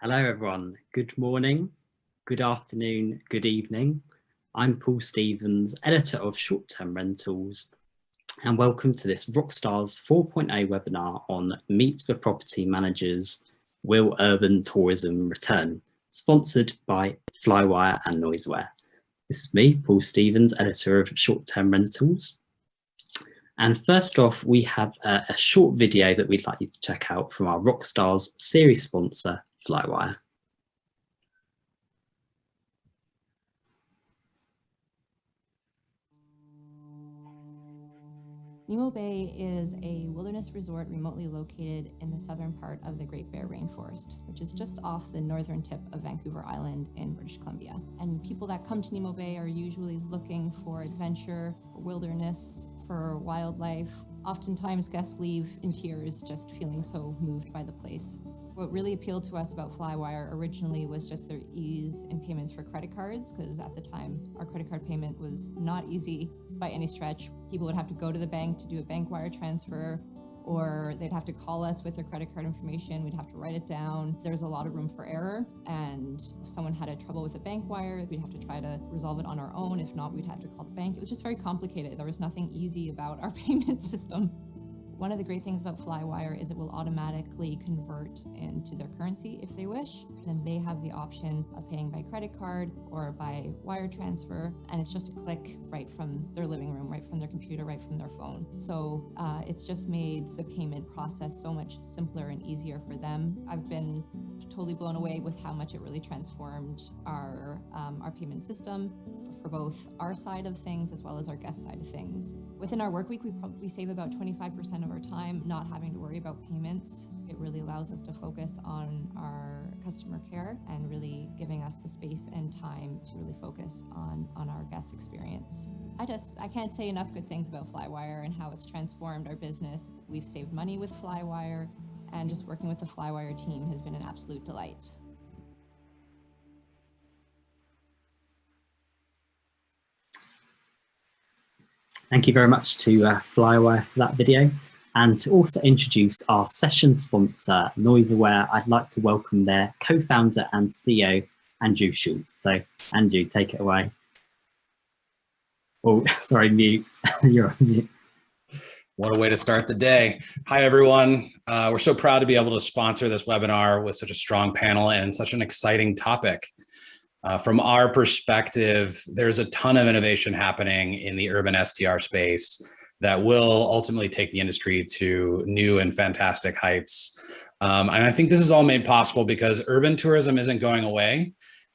Hello everyone, good morning, good afternoon, good evening. I'm Paul Stevens, editor of Short Term Rentals, and welcome to this ROCKSTRZ 4.0 webinar on Meet the Property Managers, Will Urban Tourism Return, sponsored by Flywire and Noiseware. This is me, Paul Stevens, editor of Short Term Rentals. And first off, we have a short video that we'd like you to check out from our ROCKSTRZ series sponsor, Flywire. Nemo Bay is a wilderness resort remotely located in the southern part of the Great Bear Rainforest, which is just off the northern tip of Vancouver Island in British Columbia. And people that come to Nemo Bay are usually looking for adventure, for wilderness, for wildlife. Oftentimes guests leave in tears just feeling so moved by the place. What really appealed to us about Flywire originally was just their ease in payments for credit cards, because at the time our credit card payment was not easy by any stretch. People would have to go to the bank to do a bank wire transfer, or they'd have to call us with their credit card information. We'd have to write it down. There's a lot of room for error, and if someone had a trouble with a bank wire, we'd have to try to resolve it on our own. If not, we'd have to call the bank. It was just very complicated. There was nothing easy about our payment system. One of the great things about Flywire is it will automatically convert into their currency if they wish. Then they have the option of paying by credit card or by wire transfer, and it's just a click right from their living room, right from their computer, right from their phone. So it's just made the payment process so much simpler and easier for them. I've been totally blown away with how much it really transformed our payment system for both our side of things as well as our guest side of things. Within our work week, we save about 25% of our time not having to worry about payments. It really allows us to focus on our customer care and really giving us the space and time to really focus on our guest experience. I can't say enough good things about Flywire and how it's transformed our business. We've saved money with Flywire, and just working with the Flywire team has been an absolute delight. Thank you very much to Flywire for that video. And to also introduce our session sponsor, Noiseware, I'd like to welcome their co-founder and CEO, Andrew Schultz. So Andrew, take it away. Oh, sorry, mute. You're on mute. What a way to start the day. Hi, everyone. We're so proud to be able to sponsor this webinar with such a strong panel and such an exciting topic. From our perspective, there's a ton of innovation happening in the urban STR space that will ultimately take the industry to new and fantastic heights. And I think this is all made possible because urban tourism isn't going away.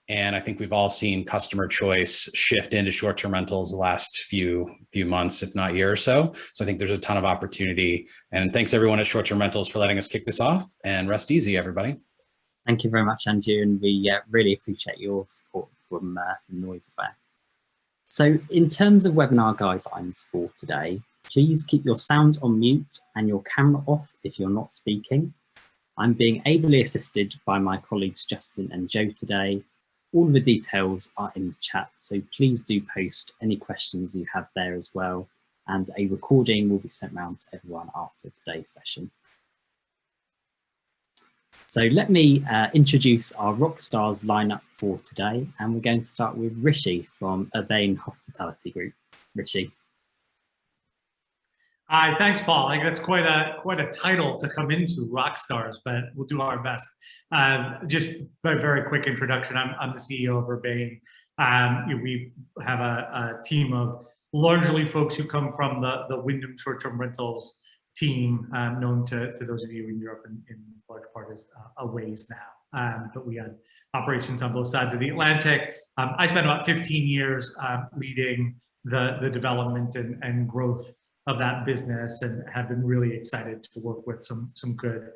And I think we've all seen customer choice shift into short-term rentals the last few months, if not year or so. So I think there's a ton of opportunity. And thanks everyone at Short-Term Rentals for letting us kick this off, and rest easy, everybody. Thank you very much, Andrew, and we really appreciate your support from Noiseware. So in terms of webinar guidelines for today, please keep your sound on mute and your camera off if you're not speaking. I'm being ably assisted by my colleagues Justin and Joe today. All of the details are in the chat, so please do post any questions you have there as well, and a recording will be sent round to everyone after today's session. So let me introduce our ROCKSTRZ lineup for today, and we're going to start with Rishi from Urbain Hospitality Group. Rishi. Hi, thanks, Paul. I think that's quite a title to come into, ROCKSTRZ, but we'll do our best. Just a very quick introduction. I'm the CEO of Urbain. We have a team of largely folks who come from the Wyndham short-term rentals team, known to those of you in Europe in large part as a ways now. But we had operations on both sides of the Atlantic. I spent about 15 years leading the development and growth of that business, and have been really excited to work with some good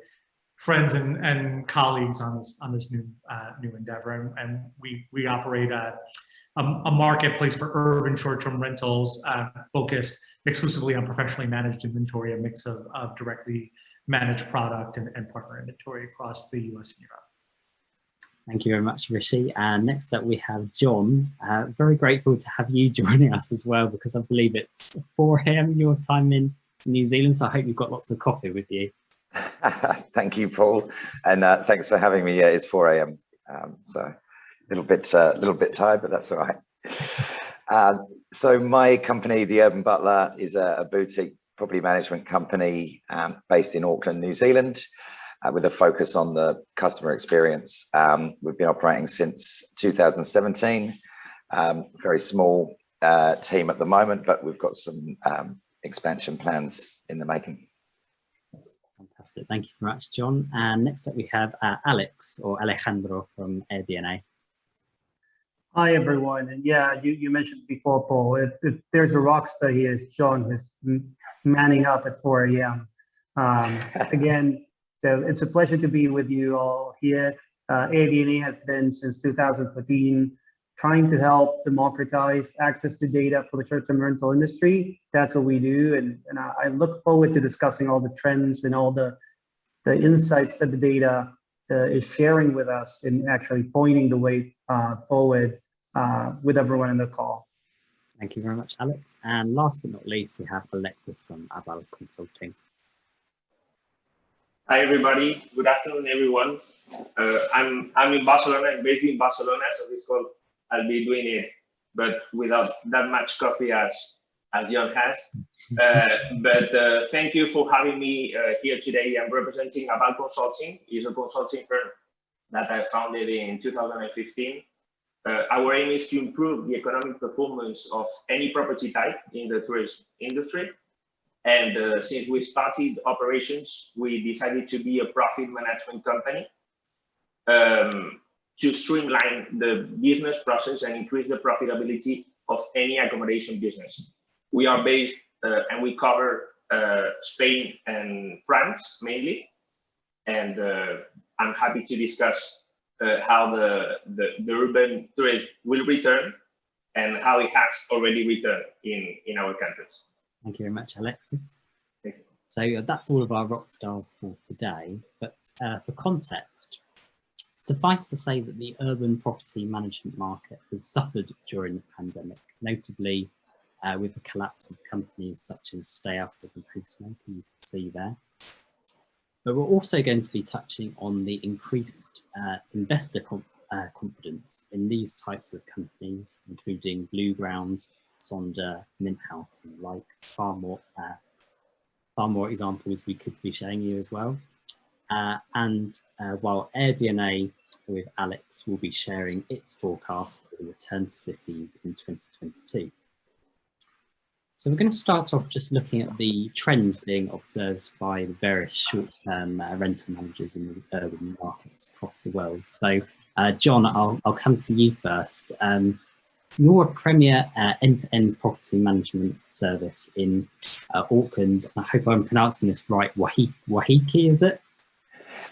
friends and colleagues on this new endeavor. And we operate a marketplace for urban short-term rentals focused exclusively on professionally managed inventory, a mix of directly managed product and partner inventory across the US and Europe. Thank you very much, Rishi. And next up we have John. Very grateful to have you joining us as well, because I believe it's 4 AM your time in New Zealand, so I hope you've got lots of coffee with you. Thank you, Paul, and thanks for having me. Yeah, it's 4 a.m. So a little bit tired, but that's all right. So my company, the Urban Butler, is a boutique property management company based in Auckland, New Zealand, with a focus on the customer experience. We've been operating since 2017. Very small team at the moment, but we've got some expansion plans in the making. Fantastic. Thank you very much, John. And next up we have Alex or Alejandro from AirDNA. Hi, everyone. And yeah, you mentioned before, Paul, if there's a rock star here, it's John, who's manning up at 4 a.m. Again, so it's a pleasure to be with you all here. AirDNA has been since 2014 trying to help democratize access to data for the short-term rental industry. That's what we do. And I look forward to discussing all the trends and all the insights that the data is sharing with us and actually pointing the way forward with everyone in the call. Thank you very much, Alex. And last but not least, we have Alexis from ABAL Consulting. Hi, everybody. Good afternoon, everyone. I'm in Barcelona. I'm based in Barcelona, so this call I'll be doing it, but without that much coffee as John has. But thank you for having me here today. I'm representing ABAL Consulting. It's a consulting firm that I founded in 2015. Our aim is to improve the economic performance of any property type in the tourism industry. And since we started operations, we decided to be a profit management company to streamline the business process and increase the profitability of any accommodation business. We are based and we cover Spain and France mainly. And I'm happy to discuss how the urban tourism will return and how it has already returned in our countries. Thank you very much, Alexis. So that's all of our rock stars for today. But for context, suffice to say that the urban property management market has suffered during the pandemic, notably with the collapse of companies such as Stay Active and Postmaker, you can see there. But we're also going to be touching on the increased investor confidence in these types of companies, including Bluegrounds, Sonder, Mint House, and the like. Far more examples we could be showing you as well. While AirDNA with Alex will be sharing its forecast for the return to cities in 2022. So we're going to start off just looking at the trends being observed by the various short-term rental managers in the urban markets across the world. So John, I'll come to you first. You're a premier end-to-end property management service in Auckland. I hope I'm pronouncing this right. Waiheke, is it?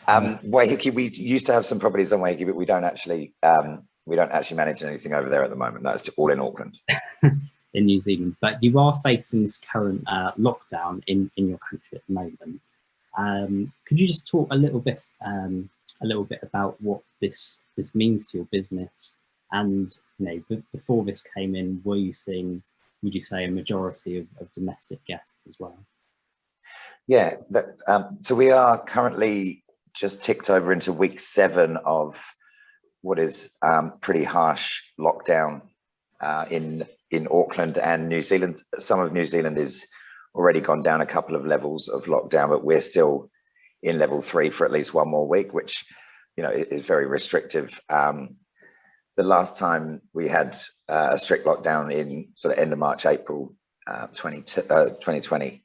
Waiheke. We used to have some properties on Waiheke, but we don't actually manage anything over there at the moment. That's all in Auckland. In New Zealand, but you are facing this current lockdown in your country at the moment. Could you just talk a little bit about what this means for your business? And before this came in, were you seeing, would you say, a majority of domestic guests as well? Yeah, so we are currently just ticked over into week 7 of what is pretty harsh lockdown in Auckland and New Zealand. Some of New Zealand is already gone down a couple of levels of lockdown, but we're still in level 3 for at least one more week, which is very restrictive. The last time we had a strict lockdown in sort of end of March, April 2020,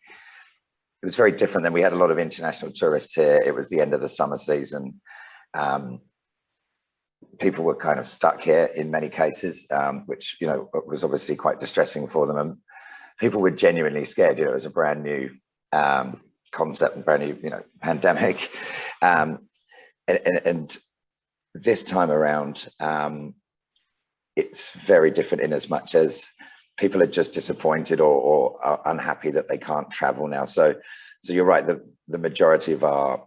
it was very different. Then we had a lot of international tourists here. It was the end of the summer season. People were kind of stuck here in many cases, which was obviously quite distressing for them. And people were genuinely scared. It was a brand new concept, and brand new pandemic. And this time around, it's very different in as much as people are just disappointed or are unhappy that they can't travel now. So you're right. The majority of our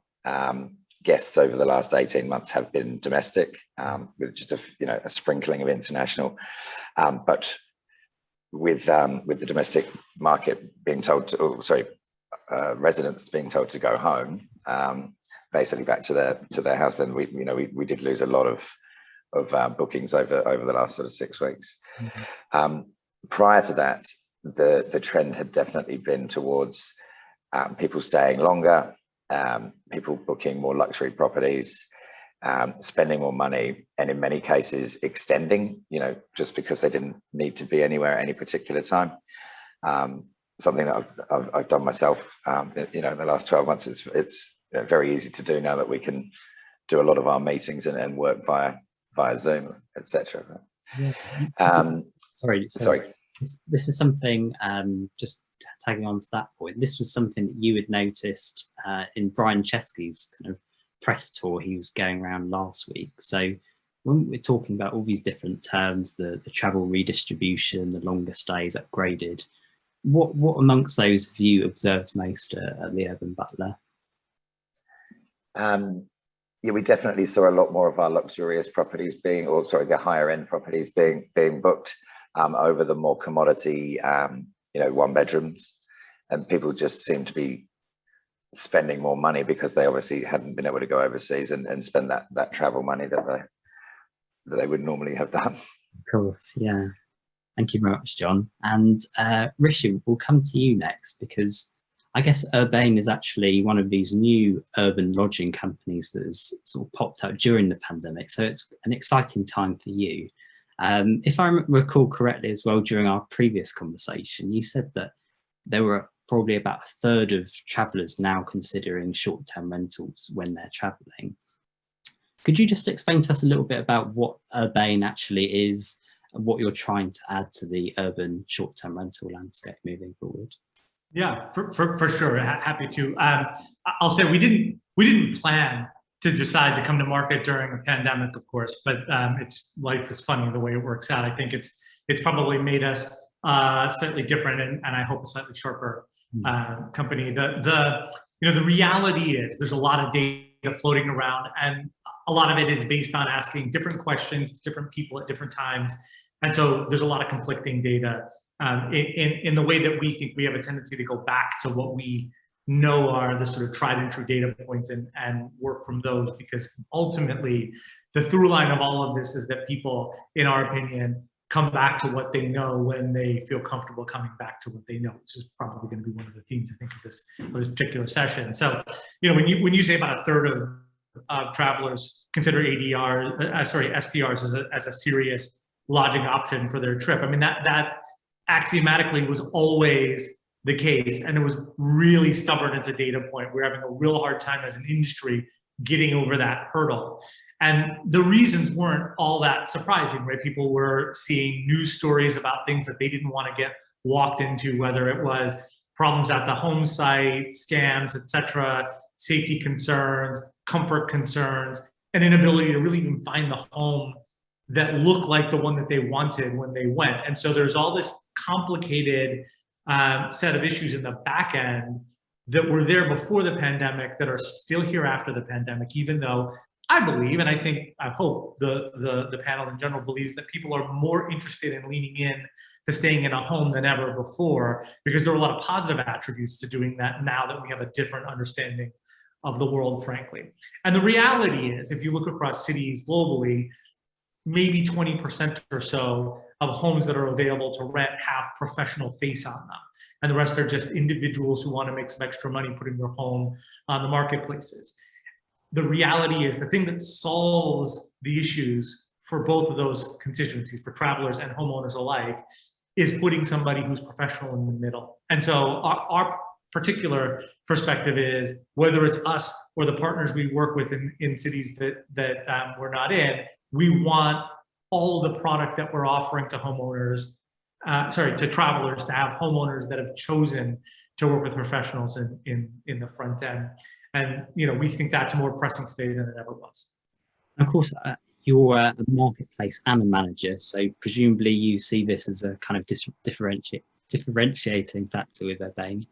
guests over the last 18 months have been domestic, with just a sprinkling of international, but with the domestic market being told to, residents being told to go home, basically back to their house, then we did lose a lot of bookings over the last sort of 6 weeks. Prior to that, the trend had definitely been towards people staying longer, people booking more luxury properties, spending more money, and in many cases extending, just because they didn't need to be anywhere at any particular time. Something that I've done myself, in the last 12 months. It's very easy to do now that we can do a lot of our meetings and work via Zoom, etc. Yeah. Sorry. This is something, just tagging on to that point, this was something that you had noticed in Brian Chesky's kind of press tour he was going around last week. So when we're talking about all these different terms, the travel redistribution, the longer stays, upgraded, what amongst those have you observed most at the Urban Butler? Yeah, we definitely saw a lot more of our luxurious properties the higher end properties being booked over the more commodity, one bedrooms, and people just seem to be spending more money because they obviously hadn't been able to go overseas and spend that travel money that they would normally have done. Of course, yeah. Thank you very much, John. And Rishi, we'll come to you next, because I guess Urbain is actually one of these new urban lodging companies that has sort of popped out during the pandemic. So it's an exciting time for you. If I recall correctly as well, during our previous conversation, you said that there were probably about a third of travellers now considering short-term rentals when they're travelling. Could you just explain to us a little bit about what Urbain actually is and what you're trying to add to the urban short-term rental landscape moving forward? Yeah, for sure. Happy to. I'll say we didn't plan to decide to come to market during a pandemic, of course, but life is funny the way it works out. I think it's probably made us slightly different and I hope a slightly sharper company. The reality is there's a lot of data floating around, and a lot of it is based on asking different questions to different people at different times, and so there's a lot of conflicting data. In the way that we think we have a tendency to go back to what we know are the sort of tried and true data points and work from those, because ultimately the through line of all of this is that people, in our opinion, come back to what they know when they feel comfortable coming back to what they know, which is probably going to be one of the themes, I think, of this particular session. So, when you say about a third of travelers consider STRs as a serious lodging option for their trip, I mean, that axiomatically was always the case, and it was really stubborn as a data point. We're having a real hard time as an industry getting over that hurdle. And the reasons weren't all that surprising, right? People were seeing news stories about things that they didn't want to get walked into, whether it was problems at the home site, scams, etc., safety concerns, comfort concerns, an inability to really even find the home that looked like the one that they wanted when they went. And so there's all this complicated set of issues in the back end that were there before the pandemic that are still here after the pandemic, even though I believe, and I hope the panel in general believes, that people are more interested in leaning in to staying in a home than ever before, because there are a lot of positive attributes to doing that now that we have a different understanding of the world, frankly. And the reality is, if you look across cities globally, maybe 20% or so of homes that are available to rent have professional face on them. And the rest are just individuals who want to make some extra money putting their home on the marketplaces. The reality is, the thing that solves the issues for both of those constituencies, for travelers and homeowners alike, is putting somebody who's professional in the middle. And so our particular perspective is, whether it's us or the partners we work with in cities that we're not in, we want all of the product that we're offering to homeowners, to travelers, to have homeowners that have chosen to work with professionals in the front end. And we think that's more pressing today than it ever was. Of course, you're a marketplace and a manager, so presumably you see this as a kind of differentiating factor with Urbain.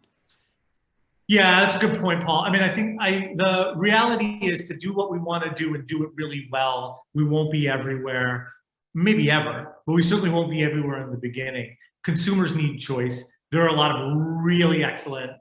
Yeah, that's a good point, Paul. I mean, I think the reality is, to do what we want to do and do it really well, we won't be everywhere, maybe ever, but we certainly won't be everywhere in the beginning. Consumers need choice. There are a lot of really excellent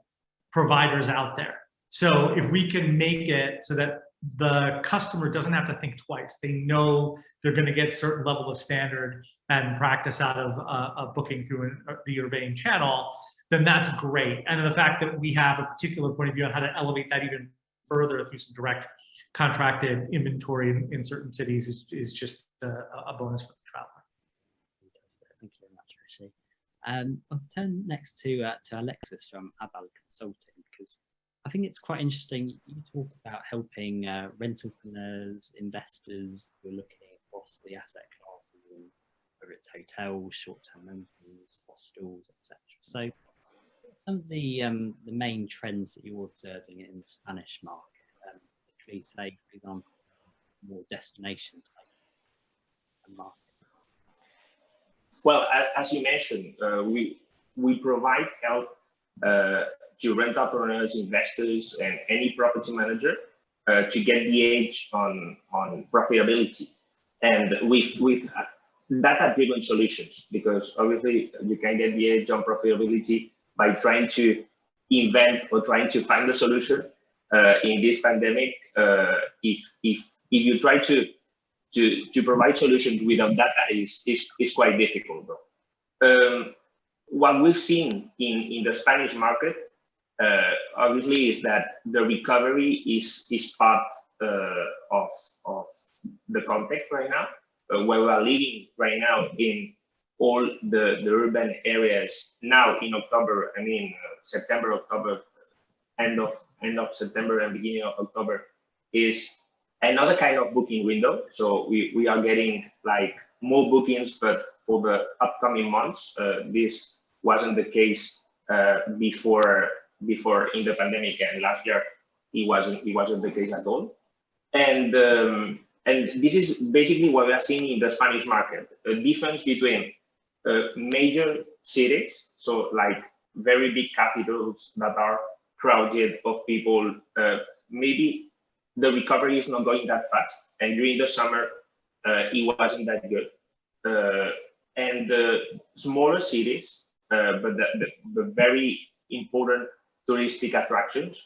providers out there. So if we can make it so that the customer doesn't have to think twice, they know they're going to get a certain level of standard and practice out of a booking through the Urbain channel, then that's great. And the fact that we have a particular point of view on how to elevate that even further through some direct contracted inventory in certain cities is just a bonus for the traveler. Fantastic. Thank you very much, Rishi. I'll turn next to Alexis from ABAL Consulting, because I think it's quite interesting. You talk about helping rentalpreneurs, investors who are looking across the asset classes, and whether it's hotels, short-term rentals, hostels, etc. So, what are some of the main trends that you're observing in the Spanish market? Particularly, say, for example, more destination types of market. Well, as you mentioned, we provide help to rentalpreneurs, investors, and any property manager to get the edge on profitability, and with data-driven solutions, because obviously you can get the edge on profitability by trying to invent or trying to find a solution. In this pandemic, if you try to provide solutions without data is quite difficult, though. What we've seen in the Spanish market, obviously, is that the recovery is part of the context right now, where we are living right now in all the urban areas. Now in October, I mean September, October, end of September and beginning of October is another kind of booking window. So we are getting like more bookings, but for the upcoming months. This wasn't the case before in the pandemic, and last year it wasn't the case at all. And this is basically what we are seeing in the Spanish market: a difference between major cities, so like very big capitals that are crowded of people. Maybe the recovery is not going that fast, and during the summer it wasn't that good. And the smaller cities, but the very important touristic attractions,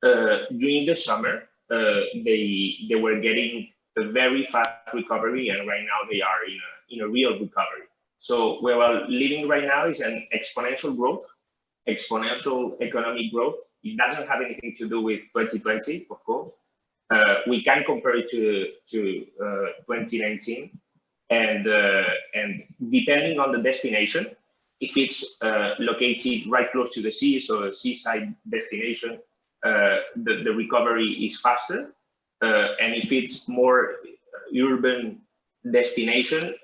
during the summer they were getting a very fast recovery, and right now they are in a real recovery. So where we're living right now is an exponential growth, exponential economic growth. It doesn't have anything to do with 2020, of course. We can compare it to 2019, and depending on the destination, if it's located right close to the sea, so a seaside destination, the recovery is faster. And if it's more urban destination,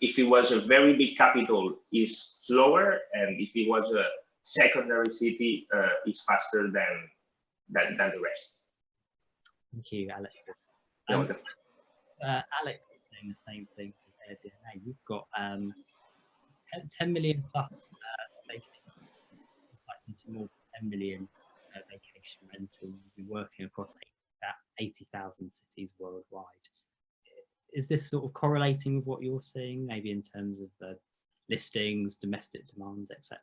if it was a very big capital, is slower, and if it was a secondary city, is faster than the rest. Thank you, Alex. Alex is saying the same thing with AirDNA. You've got 10 million plus into more than 10 million vacation rentals. You're working across 80,000 cities worldwide. Is this sort of correlating with what you're seeing, maybe in terms of the listings, domestic demand, etc.?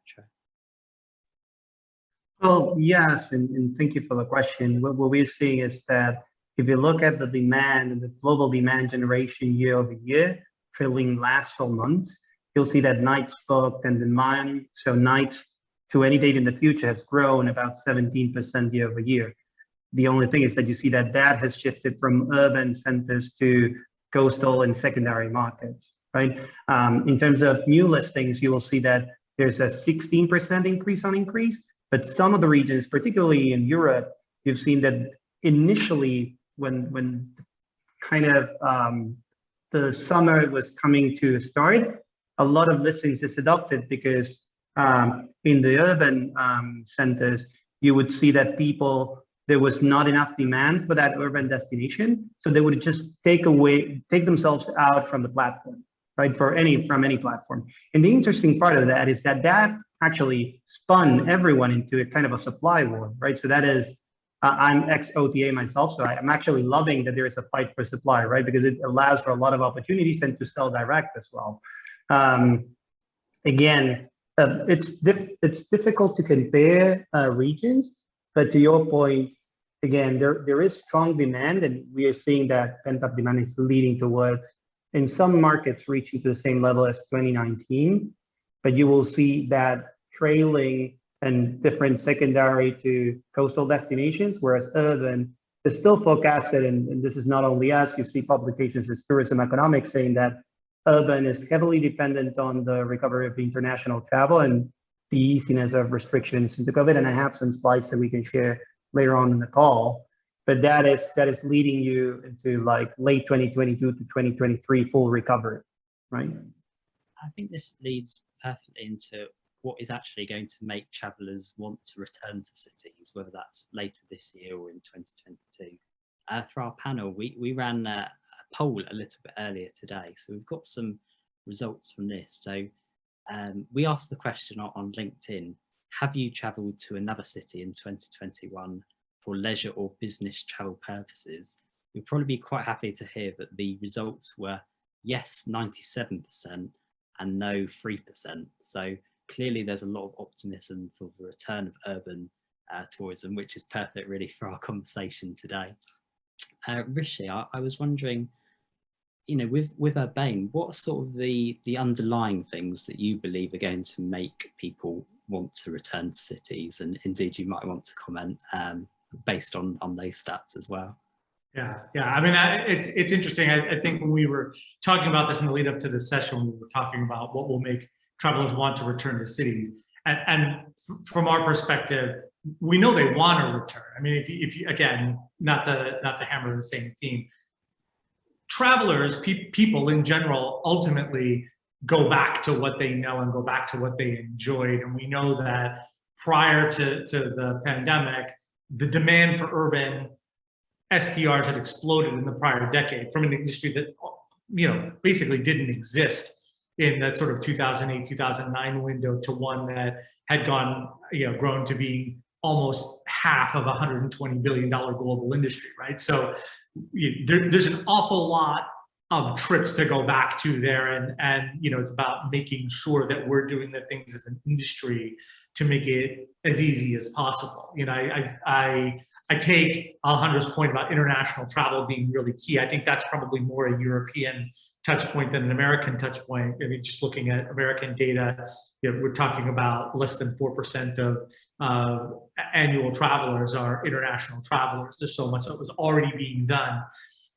Well, yes, and thank you for the question. What we're seeing is that if you look at the demand and the global demand generation year over year, trailing last 12 months, you'll see that nights booked and demand, so nights to any date in the future, has grown about 17% year over year. The only thing is that you see that has shifted from urban centers to coastal and secondary markets, right? In terms of new listings, you will see that there's a 16% increase, but some of the regions, particularly in Europe, you've seen that initially when kind of the summer was coming to a start, a lot of listings is adopted because in the urban centers, you would see that there was not enough demand for that urban destination, so they would just take themselves out from the platform, right? From any platform. And the interesting part of that is that actually spun everyone into a kind of a supply war, right? So that is, I'm ex-OTA myself, so I'm actually loving that there is a fight for supply, right? Because it allows for a lot of opportunities and to sell direct as well. Again, It's difficult to compare regions, but to your point, again, there is strong demand, and we are seeing that pent-up demand is leading towards, in some markets, reaching to the same level as 2019. But you will see that trailing and different secondary to coastal destinations, whereas urban is still forecasted, and this is not only us, you see publications as Tourism Economics saying that urban is heavily dependent on the recovery of the international travel and the easiness of restrictions into COVID. And I have some slides that we can share later on in the call, but that is leading you into like late 2022 to 2023 full recovery, right? I think this leads perfectly into what is actually going to make travelers want to return to cities, whether that's later this year or in 2022. For our panel, we ran a poll a little bit earlier today, so we've got some results from this. So we asked the question on LinkedIn: have you travelled to another city in 2021 for leisure or business travel purposes? You'll probably be quite happy to hear that the results were yes 97% and no 3%. So clearly there's a lot of optimism for the return of urban tourism, which is perfect really for our conversation today. Rishi, I was wondering, you know, with Urbain, what are sort of the underlying things that you believe are going to make people want to return to cities? And indeed, you might want to comment based on those stats as well. Yeah. I mean, it's interesting. I think when we were talking about this in the lead up to this session, we were talking about what will make travelers want to return to cities. And from our perspective, we know they want to return. I mean, if you again, not to hammer the same theme, travelers, people in general, ultimately go back to what they know and go back to what they enjoyed. And we know that prior to the pandemic, the demand for urban STRs had exploded in the prior decade from an industry that, you know, basically didn't exist in that sort of 2008, 2009 window to one that had gone, you know, grown to be almost half of a $120 billion global industry, right? So there's an awful lot of trips to go back to there, and you know, it's about making sure that we're doing the things as an industry to make it as easy as possible. You know, I take Alejandro's point about international travel being really key. I think that's probably more a European touch point than an American touch point. I mean, just looking at American data, you know, we're talking about less than 4% of annual travelers are international travelers. There's so much that was already being done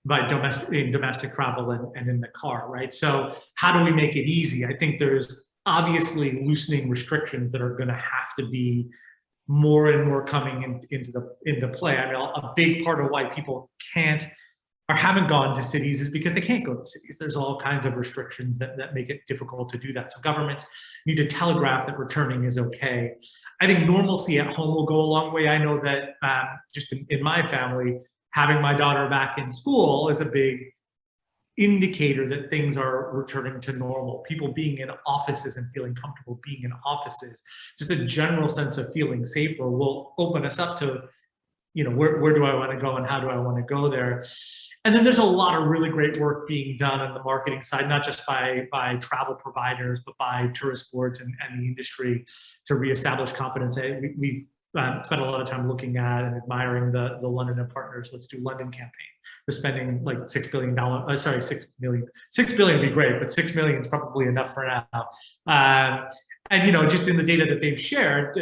by domestic travel and in the car, right? So how do we make it easy? I think there's obviously loosening restrictions that are going to have to be more and more coming into play. I mean, a big part of why people can't or haven't gone to cities is because they can't go to cities. There's all kinds of restrictions that make it difficult to do that. So governments need to telegraph that returning is okay. I think normalcy at home will go a long way. I know that just in my family, having my daughter back in school is a big indicator that things are returning to normal. People being in offices and feeling comfortable being in offices, just a general sense of feeling safer will open us up to, you know, where do I want to go and how do I want to go there? And then there's a lot of really great work being done on the marketing side, not just by travel providers, but by tourist boards and the industry to reestablish confidence. We've spent a lot of time looking at and admiring the London and Partners Let's Do London campaign. They're spending like $6 billion. Sorry, 6 million. 6 billion would be great, but 6 million is probably enough for now. And you know, just in the data that they've shared,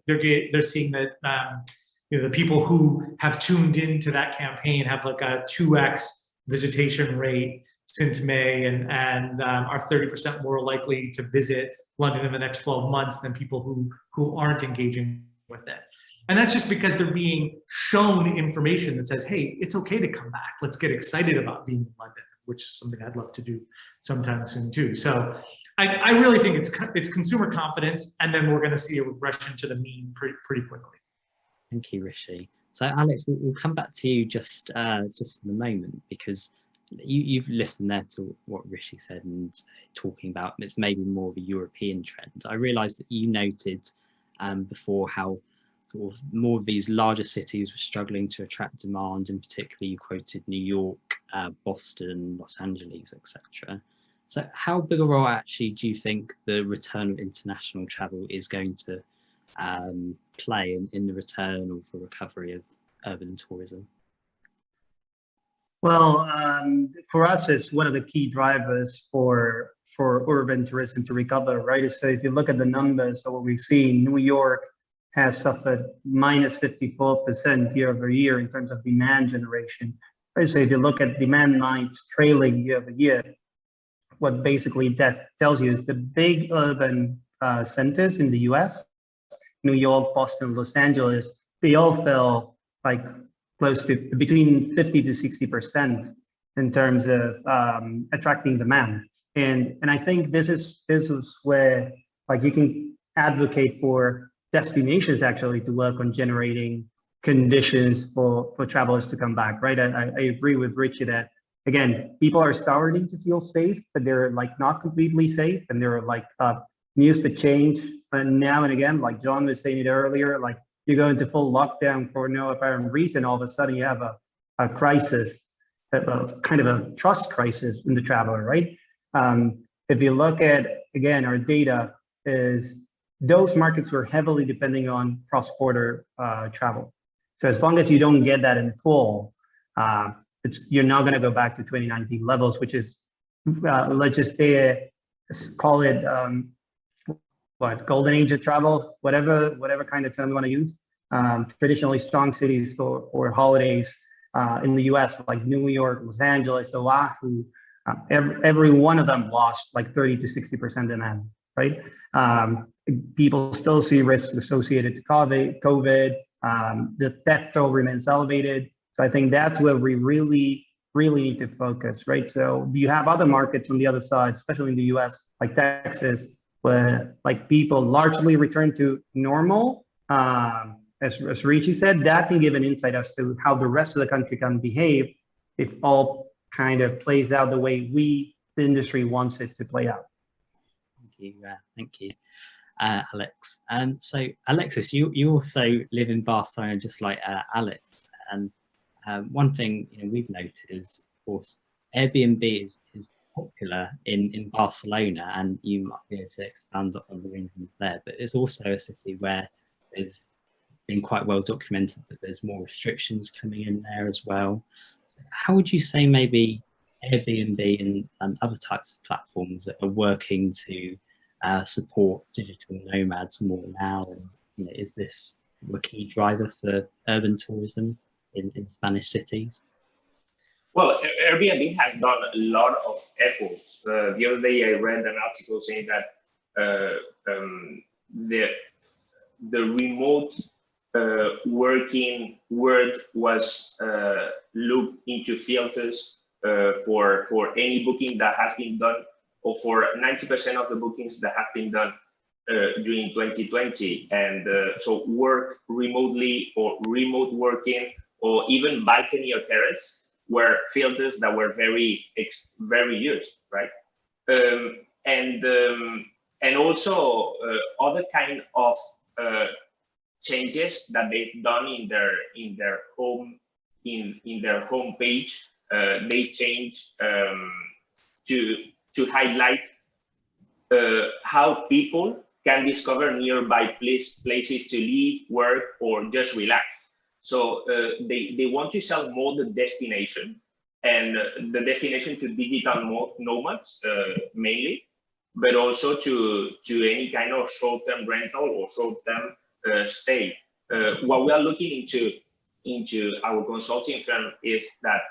they're seeing that you know, the people who have tuned into that campaign have like a 2x visitation rate since May, and are 30% more likely to visit London in the next 12 months than people who aren't engaging with it. And that's just because they're being shown information that says, hey, it's okay to come back. Let's get excited about being in London, which is something I'd love to do sometime soon too. So I really think it's consumer confidence, and then we're going to see a regression to the mean pretty quickly. Thank you, Rishi. So Alex, we'll come back to you just in a moment, because you've listened there to what Rishi said and talking about it's maybe more of a European trend. I realised that you noted before how sort of more of these larger cities were struggling to attract demand. In particular, you quoted New York, Boston, Los Angeles, etc. So how big a role actually do you think the return of international travel is going to play in the return or the recovery of urban tourism? Well, for us, it's one of the key drivers for urban tourism to recover, right? So if you look at the numbers of what we've seen, New York has suffered minus 54% year over year in terms of demand generation. Right? So if you look at demand nights trailing year over year, what basically that tells you is the big urban centers in the US, New York, Boston, Los Angeles, they all fell like close to between 50 to 60% in terms of attracting demand. And I think this is where like you can advocate for destinations actually to work on generating conditions for travelers to come back, right? I agree with Rishi that, again, people are starting to feel safe, but they're like not completely safe, and they're like news to change now and again, like John was saying it earlier, like you go into full lockdown for no apparent reason, all of a sudden you have a crisis, kind of a trust crisis in the traveler, right? If you look at, again, our data is those markets were heavily depending on cross-border travel. So as long as you don't get that in full, you're not going to go back to 2019 levels, which is, let's just say, call it, golden age of travel, whatever kind of term you want to use. Traditionally strong cities for holidays in the US, like New York, Los Angeles, Oahu, every one of them lost like 30 to 60% demand, right? People still see risks associated to COVID. The death toll remains elevated. So I think that's where we really need to focus, right? So you have other markets on the other side, especially in the US, like Texas, where like people largely return to normal. As Rishi said, that can give an insight as to how the rest of the country can behave if all kind of plays out the way the industry wants it to play out. Thank you, Alex. And so, Alexis, you also live in Barcelona, just like Alex. And one thing we've noted is, of course, Airbnb is popular in Barcelona, and you might be able to expand on the reasons there. But it's also a city where there's been quite well documented that there's more restrictions coming in there as well. So how would you say maybe Airbnb and other types of platforms that are working to support digital nomads more now? And is this a key driver for urban tourism in Spanish cities? Well, Airbnb has done a lot of efforts. The other day I read an article saying that the remote working world was looked into filters for any booking that has been done, or for 90% of the bookings that have been done during 2020. And so work remotely or remote working or even balcony or terrace were filters that were very used, right? And also other kind of changes that they've done in their home page. They changed to highlight how people can discover nearby places to live, work, or just relax. So they want to sell more the destination, and the destination to digital nomads mainly, but also to any kind of short-term rental or short-term stay. What we are looking into our consulting firm is that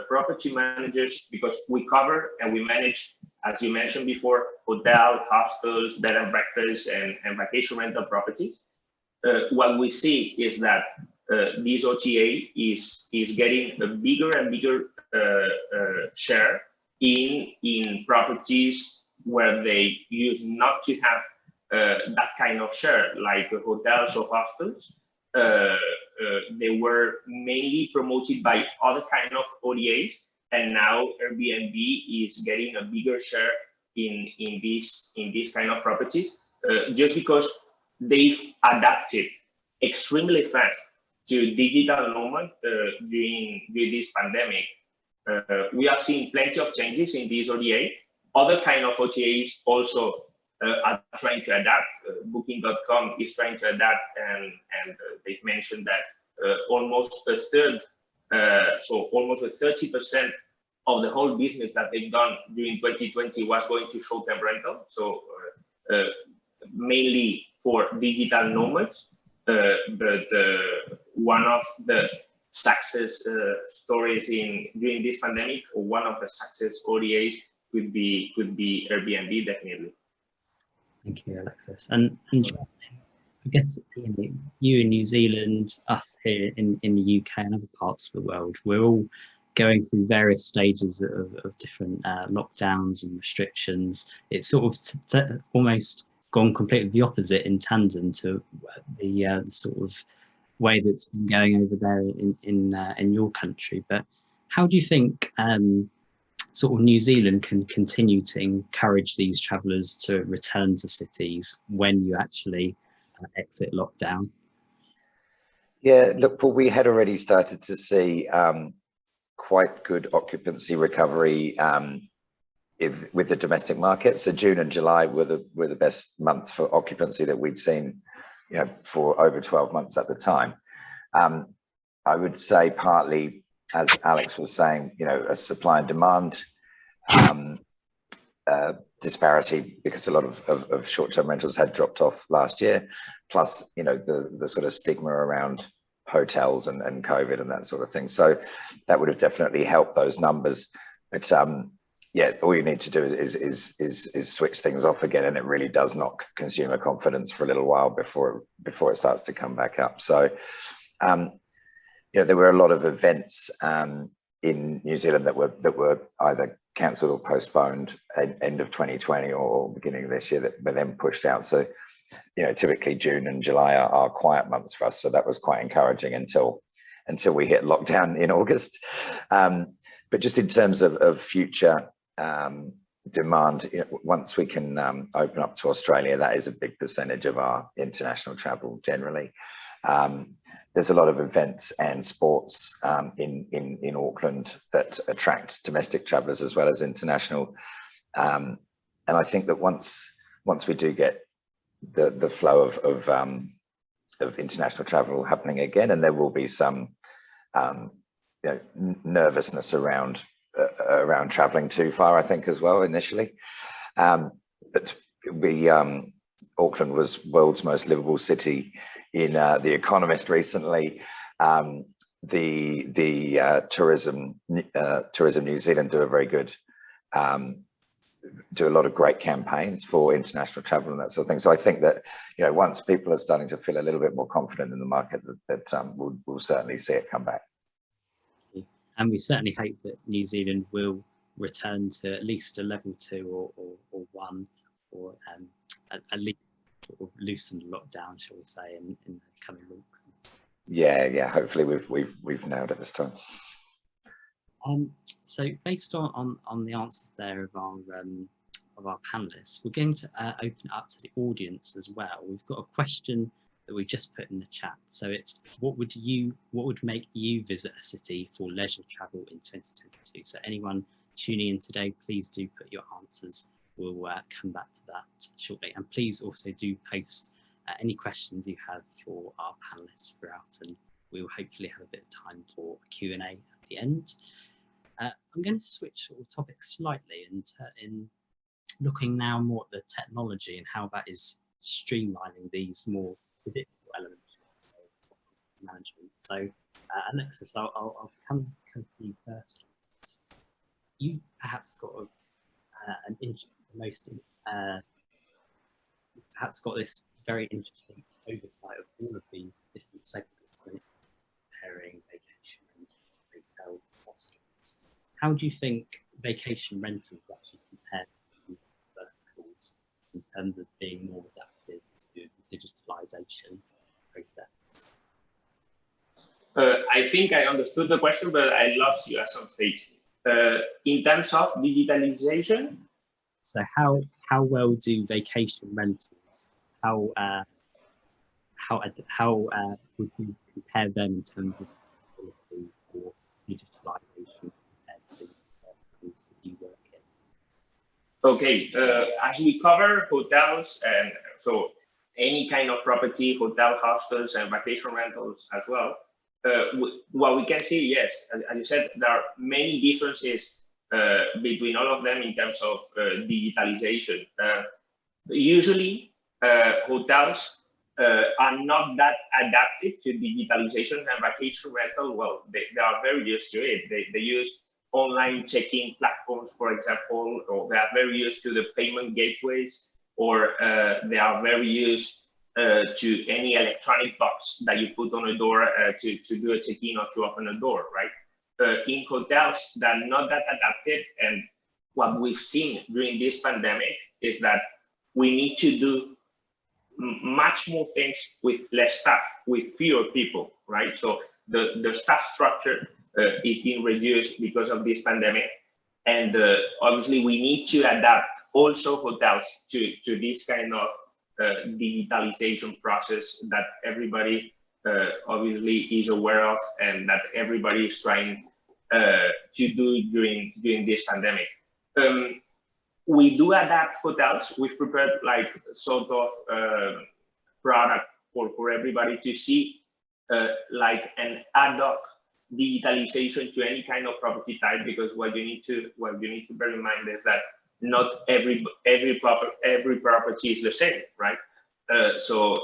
property managers, because we cover and we manage, as you mentioned before, hotels, hostels, bed and breakfasts, and vacation rental properties. What we see is that this OTA is getting a bigger and bigger share in properties where they used not to have that kind of share, like hotels or hostels. They were mainly promoted by other kind of OTAs, and now Airbnb is getting a bigger share in these kind of properties, just because they've adapted extremely fast to digital nomad during this pandemic. We are seeing plenty of changes in this OTA. other kind of OTAs also are trying to adapt. Booking.com is trying to adapt, and they've mentioned that almost a third, so almost 30% of the whole business that they've done during 2020 was going to short-term rental. So mainly for digital nomads. But one of the success stories during this pandemic, or one of the success ODAs could be Airbnb, definitely. Thank you, Alexis. And I guess you in New Zealand, us here in the UK and other parts of the world, we're all going through various stages of different lockdowns and restrictions. It's sort of almost gone completely the opposite in tandem to the sort of way that's been going over there in your country. But how do you think sort of New Zealand can continue to encourage these travellers to return to cities when you actually exit lockdown? Yeah, look, Paul, we had already started to see quite good occupancy recovery with the domestic market. So June and July were the best months for occupancy that we'd seen, for over 12 months at the time. I would say partly, as Alex was saying, a supply and demand disparity, because a lot of short-term rentals had dropped off last year, plus the sort of stigma around hotels and COVID and that sort of thing. So that would have definitely helped those numbers. But yeah, all you need to do is switch things off again, and it really does knock consumer confidence for a little while before it starts to come back up. So there were a lot of events in New Zealand that were either cancelled or postponed at end of 2020 or beginning of this year that were then pushed out. So typically June and July are quiet months for us. So that was quite encouraging until we hit lockdown in August. But just in terms of future demand, once we can open up to Australia, that is a big percentage of our international travel generally. There's a lot of events and sports in Auckland that attract domestic travellers as well as international. And I think that once we do get the flow of international travel happening again, and there will be some nervousness around traveling too far, I think, as well initially. But Auckland was world's most livable city in The Economist recently. The Tourism New Zealand do a lot of great campaigns for international travel and that sort of thing. So I think that once people are starting to feel a little bit more confident in the market, that we'll certainly see it come back. And we certainly hope that New Zealand will return to at least a level 2 or 1, or at least sort of loosen lockdown, shall we say, in the coming weeks. Yeah. Hopefully we've nailed it this time. So based on the answers there of our panelists, we're going to open it up to the audience as well. We've got a question that we just put in the chat. So it's what would make you visit a city for leisure travel in 2022? So anyone tuning in today, please do put your answers. We'll come back to that shortly. And please also do post any questions you have for our panelists throughout, and we will hopefully have a bit of time for a Q&A at the end. I'm going to switch topics slightly in looking now more at the technology and how that is streamlining these more predictable elements of management. So Alexis, I'll come to you first. You perhaps got perhaps got this very interesting oversight of all of the different segments when it's comparing vacation rentals, hotels, hostels. How do you think vacation rentals actually compare to these verticals in terms of being more adapted to the digitalization process? I think I understood the question, but I lost you at some stage. In terms of digitalization? So how well do vacation rentals, how would you compare them in terms of quality or digitalization compared to the verticals that you work Okay, as we cover hotels, and so any kind of property, hotel, hostels, and vacation rentals as well, what we can see, yes, as you said, there are many differences between all of them in terms of digitalization. Usually, hotels are not that adapted to digitalization, and vacation rental, well, they are very used to it. They use online check-in platforms, for example, or they are very used to the payment gateways, or they are very used to any electronic box that you put on a door to do a check-in or to open a door, right? In hotels that are not that adapted, and what we've seen during this pandemic is that we need to do much more things with less staff, with fewer people, right? So the staff structure is being reduced because of this pandemic. And obviously we need to adapt also hotels to this kind of digitalization process that everybody obviously is aware of, and that everybody is trying to do during this pandemic. We do adapt hotels. We've prepared like sort of product for everybody to see like an ad hoc digitalization to any kind of property type, because what you need to bear in mind is that not every property is the same, right? So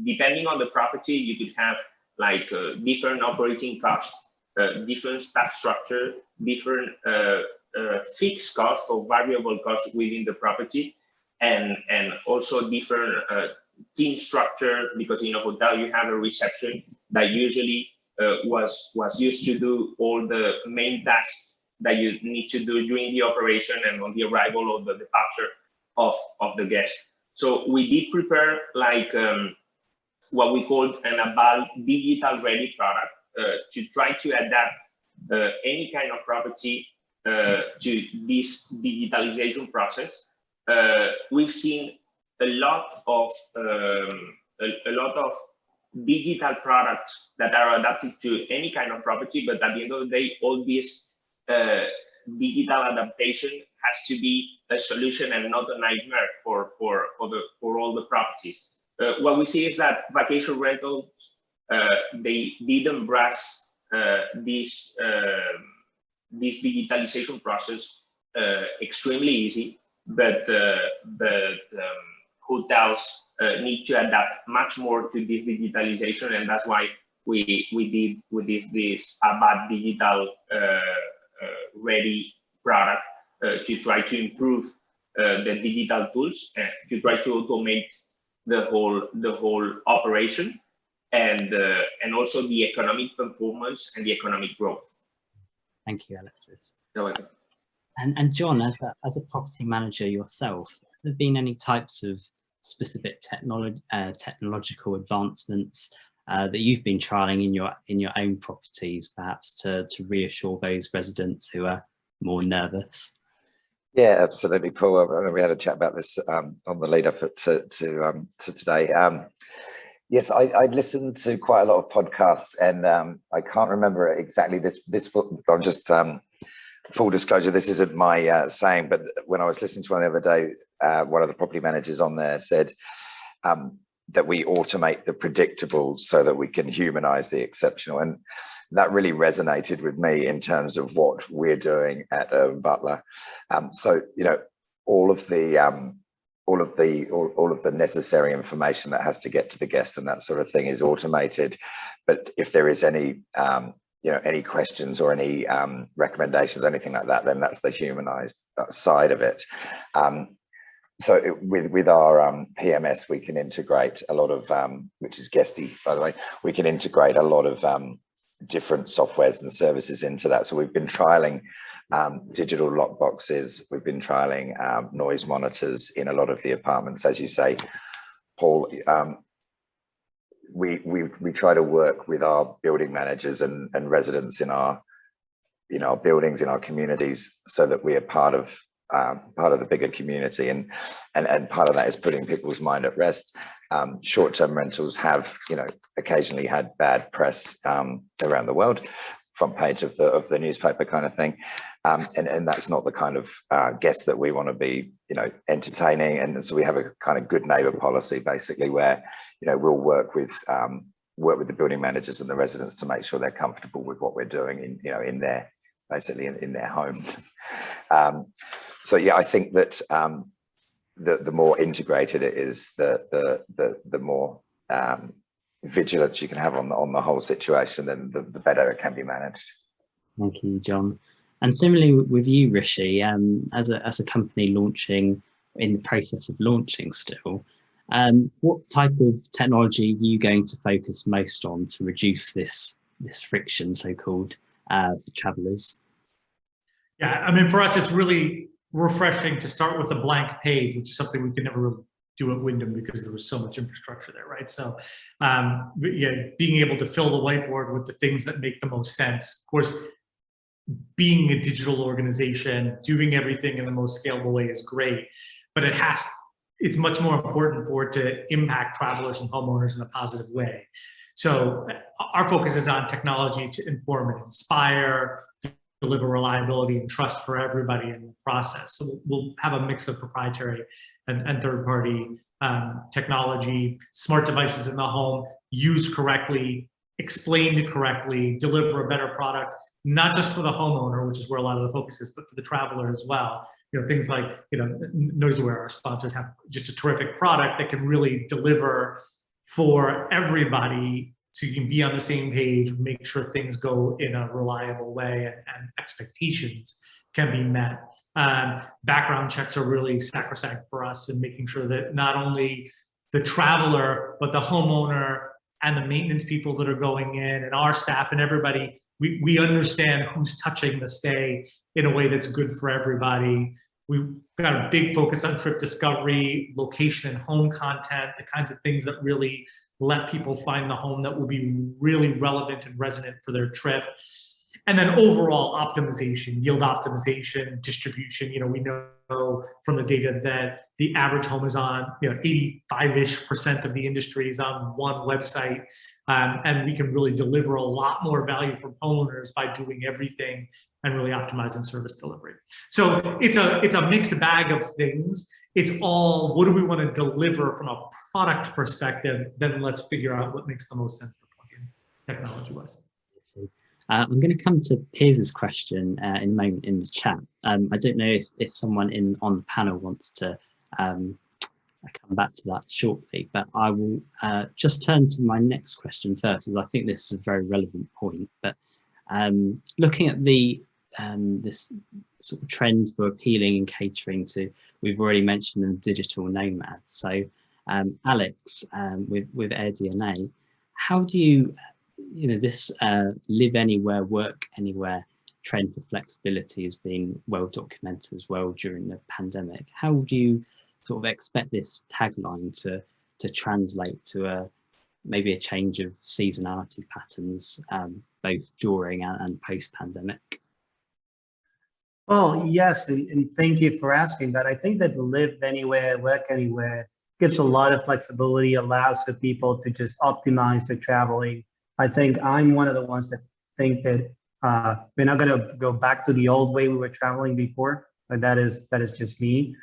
depending on the property, you could have like different operating costs, different staff structure, different fixed cost or variable cost within the property, and also different team structure, because in a hotel you have a reception that usually was used to do all the main tasks that you need to do during the operation and on the arrival or the departure of the guest. So we did prepare like what we called an ABAL digital ready product to try to adapt any kind of property to this digitalization process. We've seen a lot of digital products that are adapted to any kind of property, but at the end of the day, all this digital adaptation has to be a solution and not a nightmare for all the properties. What we see is that vacation rentals they did embrace this digitalization process extremely easy, but hotels need to adapt much more to this digitalization, and that's why we did with this ABAL digital ready product to try to improve the digital tools and to try to automate the whole operation, and also the economic performance and the economic growth. Thank you, Alexis. You're welcome. And John, as a property manager yourself, have there been any types of specific technological advancements that you've been trialing in your own properties, perhaps to reassure those residents who are more nervous? Yeah, absolutely, Paul. We had a chat about this on the lead up to today. Yes, I listened to quite a lot of podcasts, and I can't remember exactly this. I'm just full disclosure. This isn't my saying, but when I was listening to one the other day, one of the property managers on there said that we automate the predictable so that we can humanize the exceptional, and that really resonated with me in terms of what we're doing at Butler. So all of the necessary information that has to get to the guest and that sort of thing is automated. But if there is any any questions or any recommendations, anything like that, then that's the humanized side of it. So with our PMS, we can integrate a lot of, which is Guesty, by the way, we can integrate a lot of different softwares and services into that. So we've been trialing digital lock boxes. We've been trialing noise monitors in a lot of the apartments. As you say, Paul, we try to work with our building managers and residents in our buildings, in our communities, so that we are part of the bigger community, and part of that is putting people's mind at rest. Short-term rentals have occasionally had bad press around the world, front page of the newspaper kind of thing, And that's not the kind of guest that we want to be, entertaining. And so we have a kind of good neighbor policy, basically, where, we'll work with the building managers and the residents to make sure they're comfortable with what we're doing in their, basically in their home. So yeah, I think that the more integrated it is, the more vigilance you can have on the whole situation, then the better it can be managed. Thank you, John. And similarly with you, Rishi, as a company launching, in the process of launching still, what type of technology are you going to focus most on to reduce this friction, so-called, for travellers? Yeah, I mean, for us, it's really refreshing to start with a blank page, which is something we could never really do at Wyndham because there was so much infrastructure there, right? So, yeah, being able to fill the whiteboard with the things that make the most sense. Of course, being a digital organization, doing everything in the most scalable way is great, but it's much more important for it to impact travelers and homeowners in a positive way. So our focus is on technology to inform and inspire, to deliver reliability and trust for everybody in the process. So we'll have a mix of proprietary and third-party technology, smart devices in the home, used correctly, explained correctly, deliver a better product, not just for the homeowner, which is where a lot of the focus is, but for the traveler as well. Things like, NoiseAware, our sponsors, have just a terrific product that can really deliver for everybody, so you can be on the same page, make sure things go in a reliable way, and expectations can be met. Background checks are really sacrosanct for us, and making sure that not only the traveler, but the homeowner and the maintenance people that are going in, and our staff and everybody, we understand who's touching the stay in a way that's good for everybody. We've got a big focus on trip discovery, location and home content, the kinds of things that really let people find the home that will be really relevant and resonant for their trip. And then overall optimization, yield optimization, distribution. We know from the data that the average home is on, 85-ish% of the industry is on one website. And we can really deliver a lot more value for homeowners by doing everything and really optimizing service delivery. So it's a mixed bag of things. It's all, what do we want to deliver from a product perspective? Then let's figure out what makes the most sense to plug in technology-wise. I'm going to come to Piers' question in a moment in the chat. I don't know if someone on the panel wants to come back to that shortly, but I will just turn to my next question first, as I think this is a very relevant point. But looking at this sort of trend for appealing and catering to, we've already mentioned the digital nomads. So Alex, with AirDNA, how do you, this live anywhere, work anywhere trend for flexibility has been well documented as well during the pandemic. How do you sort of expect this tagline to translate to maybe a change of seasonality patterns, both during and post-pandemic? Well, yes, and thank you for asking that. I think that live anywhere, work anywhere gives a lot of flexibility, allows for people to just optimize their traveling. I think I'm one of the ones that think that we're not going to go back to the old way we were traveling before. But that is just me.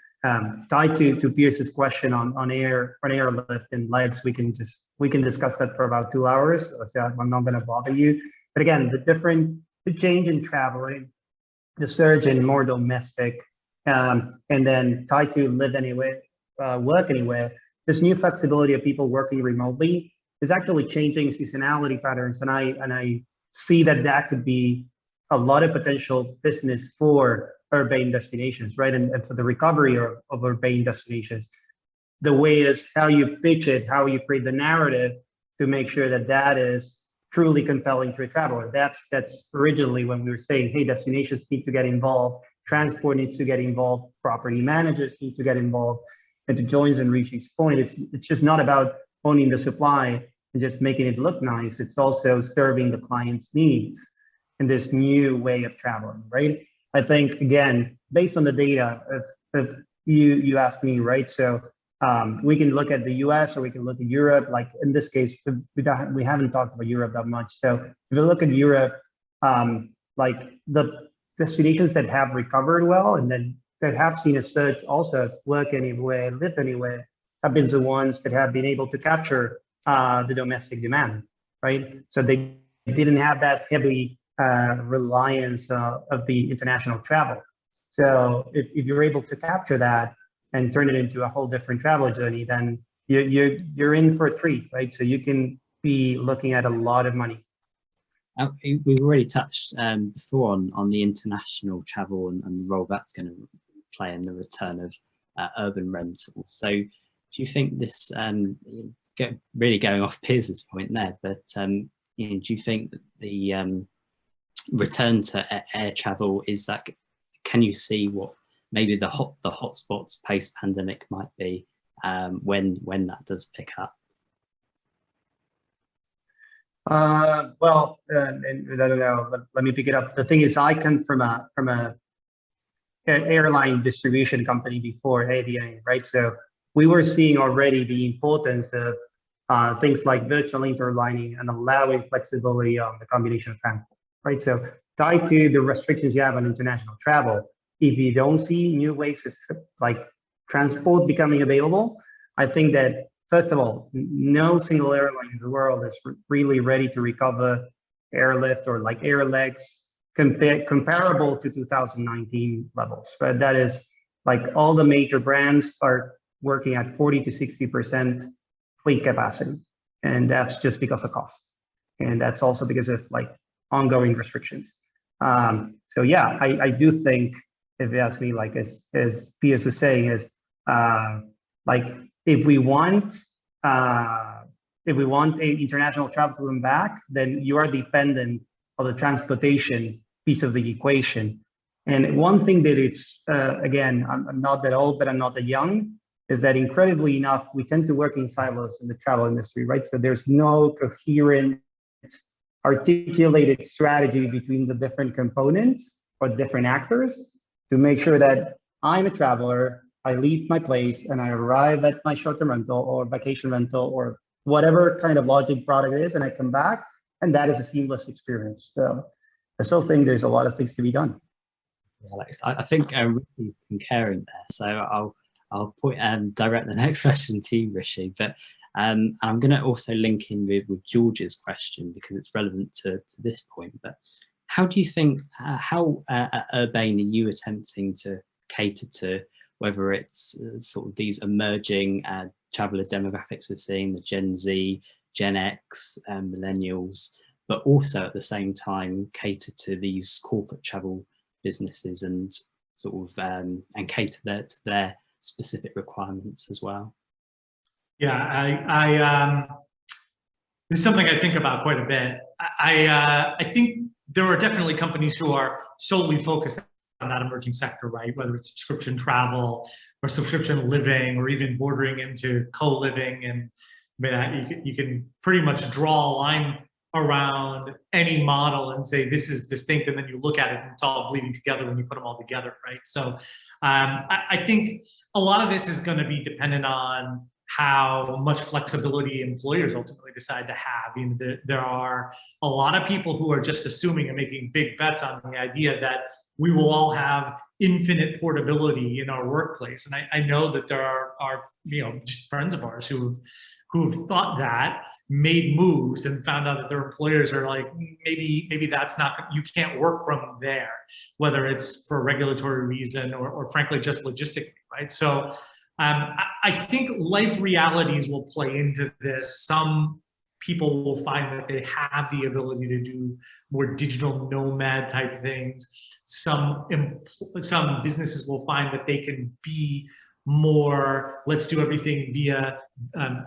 Tied to Pierce's question on airlift and legs, we can discuss that for about 2 hours. So I'm not going to bother you. But again, the change in traveling, the surge in more domestic, and then tied to live anywhere, work anywhere, this new flexibility of people working remotely is actually changing seasonality patterns. And I see that could be a lot of potential business for urban destinations, right? And for the recovery of urban destinations. The way is how you pitch it, how you create the narrative to make sure that is truly compelling to a traveler. That's originally when we were saying, hey, destinations need to get involved, transport needs to get involved, property managers need to get involved. And to Joyce and Rishi's point, it's just not about owning the supply and just making it look nice. It's also serving the client's needs in this new way of traveling, right? I think, again, based on the data, if you ask me, right? So we can look at the US or we can look at Europe. Like in this case, we haven't talked about Europe that much. So if you look at Europe, like the destinations that have recovered well and then that have seen a surge also work anywhere, live anywhere, have been the ones that have been able to capture the domestic demand, right? So they didn't have that heavy reliance of the international travel. So if you're able to capture that and turn it into a whole different travel journey, then you're in for a treat, right? So you can be looking at a lot of money. We've already touched before on the international travel and the role that's going to play in the return of urban rentals. So do you think this, really going off Piers' point there, but do you think that the return to air travel is that, can you see what maybe the hotspots post-pandemic might be when that does pick up? Well, and I don't know, let me pick it up. The thing is, I come from a airline distribution company before AirDNA, right? So we were seeing already the importance of things like virtual interlining and allowing flexibility on the combination of transport, right? So tied to the restrictions you have on international travel, if you don't see new ways of like transport becoming available, I think that first of all, no single airline in the world is really ready to recover airlift or like air legs comparable to 2019 levels. But that is like all the major brands are working at 40 to 60% fleet capacity. And that's just because of cost. And that's also because of like ongoing restrictions. So yeah, I do think, if you ask me, like as Piers was saying, is like if we want a international travel to come back, then you are dependent on the transportation piece of the equation. And one thing that it's again, I'm not that old, but I'm not that young, is that incredibly enough, we tend to work in silos in the travel industry, right? So there's no coherent, articulated strategy between the different components or different actors to make sure that I'm a traveler, I leave my place and I arrive at my short-term rental or vacation rental or whatever kind of lodging product it is, and I come back, and that is a seamless experience. So I still think there's a lot of things to be done. Alex, I think Rishi's concurring there, so I'll direct the next question to you, Rishi. But I'm going to also link in with George's question because it's relevant to this point. But how do you think, how at Urbain are you attempting to cater to whether it's sort of these emerging traveller demographics we're seeing, the Gen Z, Gen X, millennials, but also at the same time cater to these corporate travel businesses and sort of and cater to their specific requirements as well? Yeah, this is something I think about quite a bit. I think there are definitely companies who are solely focused on that emerging sector, right? Whether it's subscription travel or subscription living or even bordering into co-living. And I mean, you can pretty much draw a line around any model and say this is distinct, and then you look at it and it's all bleeding together when you put them all together, right? So I think a lot of this is going to be dependent on how much flexibility employers ultimately decide to have. I mean, there are a lot of people who are just assuming and making big bets on the idea that we will all have infinite portability in our workplace. And I know that there are just friends of ours who've thought that, made moves and found out that their employers are like, maybe that's not, you can't work from there, whether it's for a regulatory reason or frankly, just logistically, right? So I think life realities will play into this. Some people will find that they have the ability to do more digital nomad type things. Some businesses will find that they can be more, let's do everything via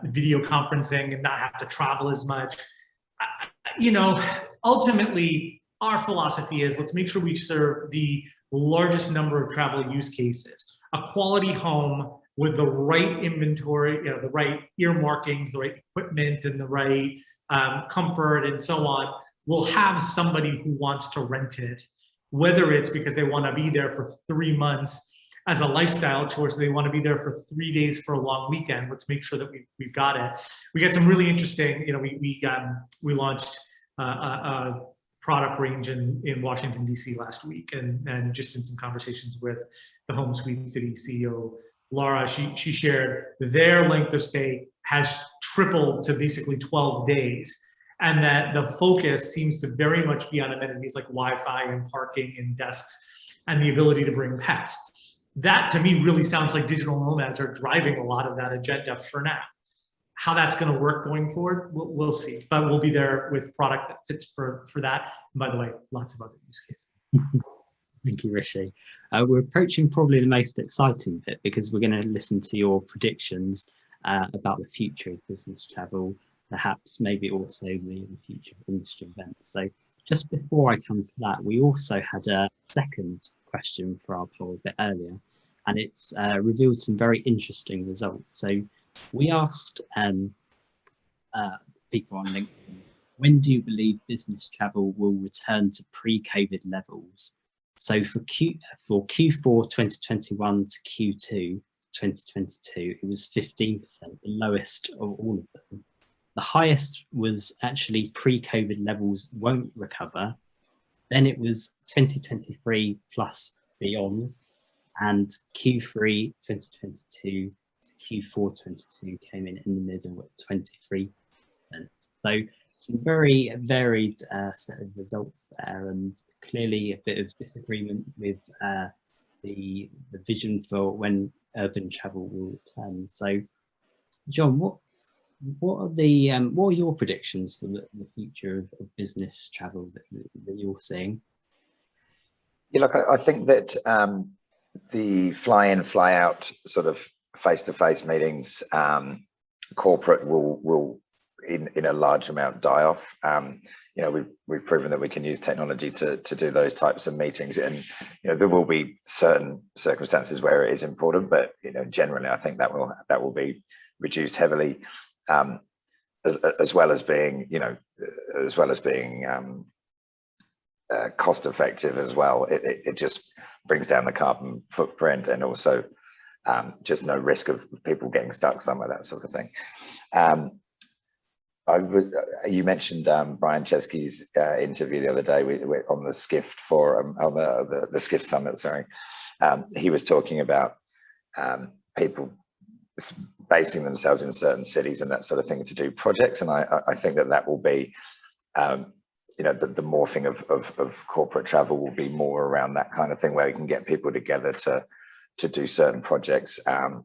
video conferencing and not have to travel as much. Ultimately, our philosophy is let's make sure we serve the largest number of travel use cases. A quality home with the right inventory, the right earmarkings, the right equipment, and the right comfort and so on, will have somebody who wants to rent it, whether it's because they want to be there for 3 months as a lifestyle choice, they want to be there for 3 days for a long weekend. Let's make sure that we've got it. We got some really interesting, we launched a product range in Washington, D.C. last week, and just in some conversations with the Home Sweet City CEO, Laura, she shared their length of stay has tripled to basically 12 days, and that the focus seems to very much be on amenities like Wi-Fi and parking and desks and the ability to bring pets. That to me really sounds like digital nomads are driving a lot of that agenda for now. How that's going to work going forward, we'll see. But we'll be there with product that fits for that. And by the way, lots of other use cases. Thank you, Rishi. We're approaching probably the most exciting bit, because we're going to listen to your predictions about the future of business travel, perhaps maybe also the future of industry events. So just before I come to that, we also had a second question for our poll a bit earlier, and it's revealed some very interesting results. So we asked people on LinkedIn, when do you believe business travel will return to pre-COVID levels? So for Q4 2021 to Q2 2022, it was 15%, the lowest of all of them. The highest was actually pre-COVID levels won't recover. Then it was 2023 plus beyond, and Q3 2022 to Q4 22 came in the middle at 23%. So some very varied set of results there, and clearly a bit of disagreement with the vision for when urban travel will return. So, John, what are your predictions for the future of business travel that you're seeing? Yeah, look, I think that the fly-in, fly-out sort of face-to-face meetings, corporate will in a large amount die off. You know, we've proven that we can use technology to do those types of meetings, and you know, there will be certain circumstances where it is important, but you know, generally I think that will be reduced heavily, as well as being, you know, cost effective as well. It just brings down the carbon footprint, and also just no risk of people getting stuck somewhere, that sort of thing. You mentioned Brian Chesky's interview the other day on the Skift forum, on the Skift summit, sorry. He was talking about people basing themselves in certain cities and that sort of thing to do projects, and I think that will be, you know, the morphing of corporate travel will be more around that kind of thing, where you can get people together to do certain projects. And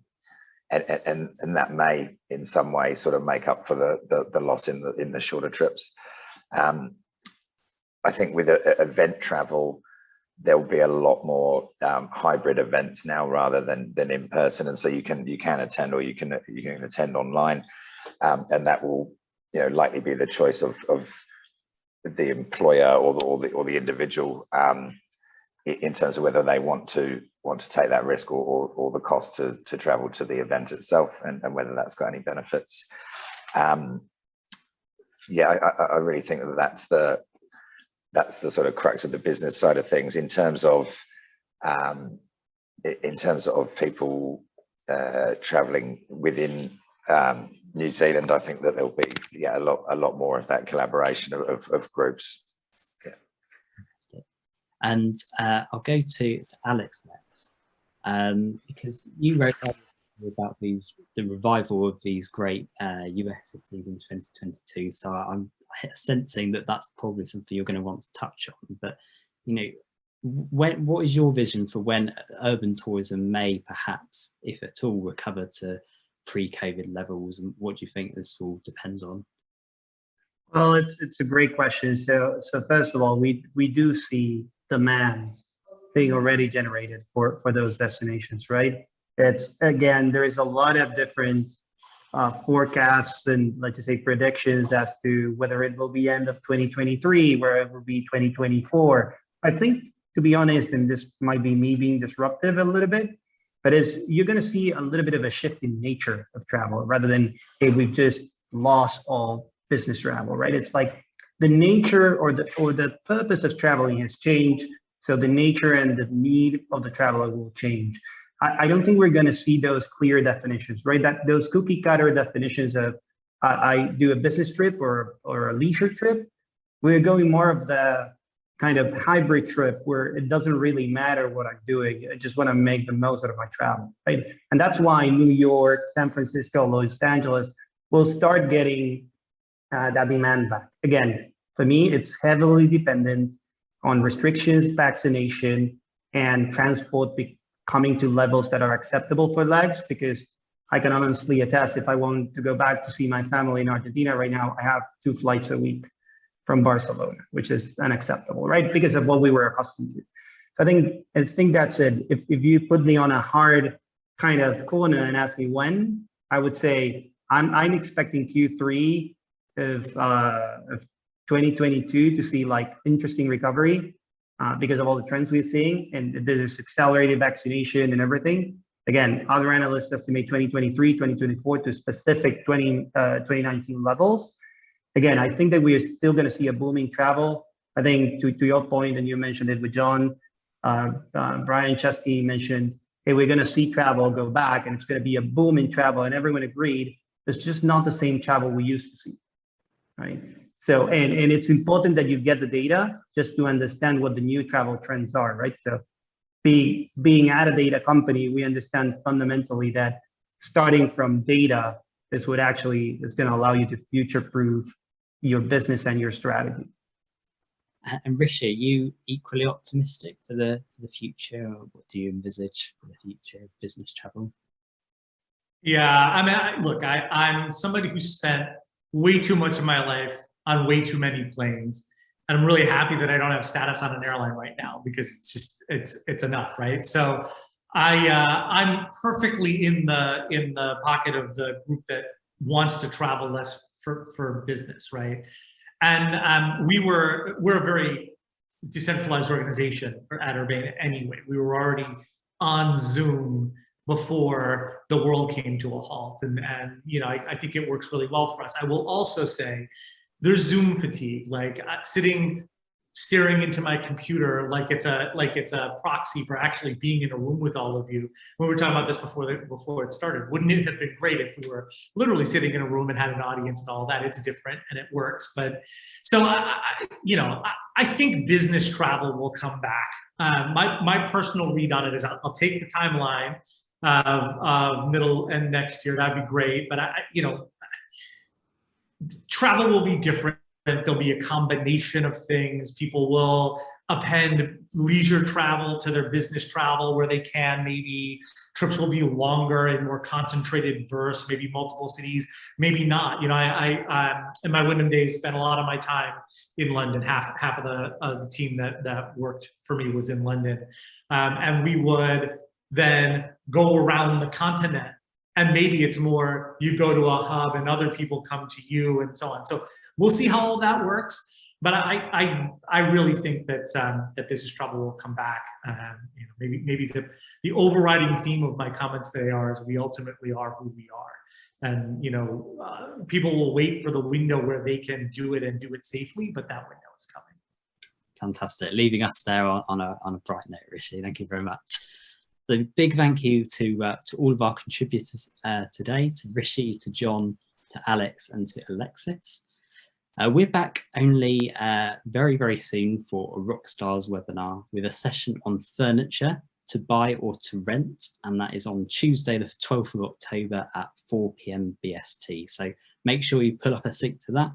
that may in some way sort of make up for the loss in the shorter trips. I think with event travel, there will be a lot more hybrid events now rather than in person, and so you can attend, or you can attend online, and that will, you know, likely be the choice of the employer or the individual, in terms of whether they want to take that risk or the cost to travel to the event itself, and whether that's got any benefits. Yeah, I really think that's the sort of crux of the business side of things. In terms of people traveling within New Zealand, I think that there'll be a lot more of that collaboration of groups. And I'll go to Alex next, because you wrote about the revival of these great US cities in 2022. So I'm sensing that that's probably something you're going to want to touch on. But you know, what is your vision for when urban tourism may perhaps, if at all, recover to pre-COVID levels, and what do you think this will depend on? Well, it's a great question. So first of all, we do see demand being already generated for those destinations, right? It's, again, there is a lot of different forecasts and, let's just say, predictions as to whether it will be end of 2023, where it will be 2024. I think, to be honest, and this might be me being disruptive a little bit, but you're going to see a little bit of a shift in nature of travel, rather than, hey, we've just lost all business travel, right? It's like the nature or the purpose of traveling has changed, so the nature and the need of the traveler will change. I don't think we're going to see those clear definitions, right? That those cookie cutter definitions of I do a business trip or a leisure trip, we're going more of the kind of hybrid trip where it doesn't really matter what I'm doing. I just want to make the most out of my travel, right? And that's why New York, San Francisco, Los Angeles will start getting that demand back. Again, for me, it's heavily dependent on restrictions, vaccination, and transport coming to levels that are acceptable for legs, because I can honestly attest, if I want to go back to see my family in Argentina right now, I have 2 flights a week from Barcelona, which is unacceptable, right? Because of what we were accustomed to. So I think that's it. If you put me on a hard kind of corner and ask me when, I would say I'm expecting Q3 of 2022 to see like interesting recovery because of all the trends we're seeing, and there's accelerated vaccination and everything. Again, other analysts estimate 2023, 2024 to specific 2019 levels. Again, I think that we are still going to see a booming travel. I think to your point, and you mentioned it with John, Brian Chesky mentioned, hey, we're going to see travel go back and it's going to be a boom in travel, and everyone agreed. It's just not the same travel we used to see, right? So, and it's important that you get the data just to understand what the new travel trends are, right? So being at a data company, we understand fundamentally that starting from data is what actually is going to allow you to future-proof your business and your strategy. And Rishi, are you equally optimistic for the future, or what do you envisage for the future of business travel? Yeah, I mean, look, I'm somebody who spent way too much of my life on way too many planes, and I'm really happy that I don't have status on an airline right now, because it's just it's enough, right? So I'm perfectly in the pocket of the group that wants to travel less for business, right? And we're a very decentralized organization at Urbain anyway. We were already on Zoom before the world came to a halt, and you know, I think it works really well for us. I will also say there's Zoom fatigue, like sitting staring into my computer like it's a proxy for actually being in a room with all of you. We were talking about this before it started. Wouldn't it have been great if we were literally sitting in a room and had an audience and all that? It's different and it works. But so I think business travel will come back. My personal read on it is I'll take the timeline of middle and next year. That'd be great. But travel will be different. There'll be a combination of things. People will append leisure travel to their business travel where they can. Maybe trips will be longer and more concentrated bursts, maybe multiple cities, maybe not. You know, I in my Wyndham days spent a lot of my time in London. Half of the team that worked for me was in London. And we would then go around the continent. And maybe it's more, you go to a hub and other people come to you and so on. So we'll see how all that works, but I really think that that business travel will come back. Maybe the overriding theme of my comments today is we ultimately are who we are, and people will wait for the window where they can do it and do it safely, but that window is coming. Fantastic, leaving us there on a bright note, Rishi. Thank you very much. So big thank you to all of our contributors today, to Rishi, to John, to Alex, and to Alexis. We're back only very, very soon for a ROCKSTRZ webinar with a session on furniture to buy or to rent, and that is on Tuesday the 12th of October at 4 p.m. BST. So make sure you pull up a sync to that,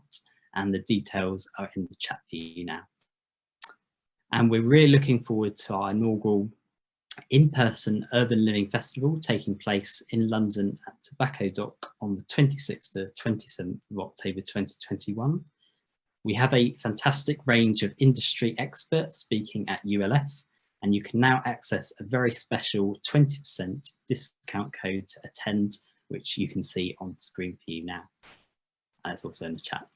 and the details are in the chat for you now. And we're really looking forward to our inaugural in-person Urban Living Festival taking place in London at Tobacco Dock on the 26th to 27th of October 2021. We have a fantastic range of industry experts speaking at ULF, and you can now access a very special 20% discount code to attend, which you can see on the screen for you now. It's also in the chat.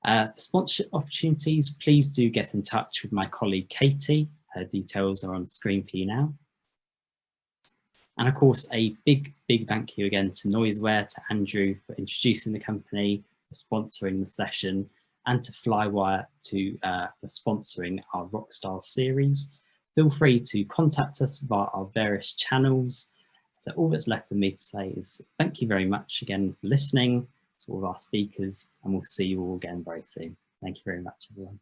For sponsorship opportunities, please do get in touch with my colleague Katie. Her details are on the screen for you now. And of course, a big thank you again to Noiseware, to Andrew for introducing the company, for sponsoring the session, and to Flywire for sponsoring our ROCKSTRZ series. Feel free to contact us via our various channels. So all that's left for me to say is thank you very much again for listening to all of our speakers, and we'll see you all again very soon. Thank you very much, everyone.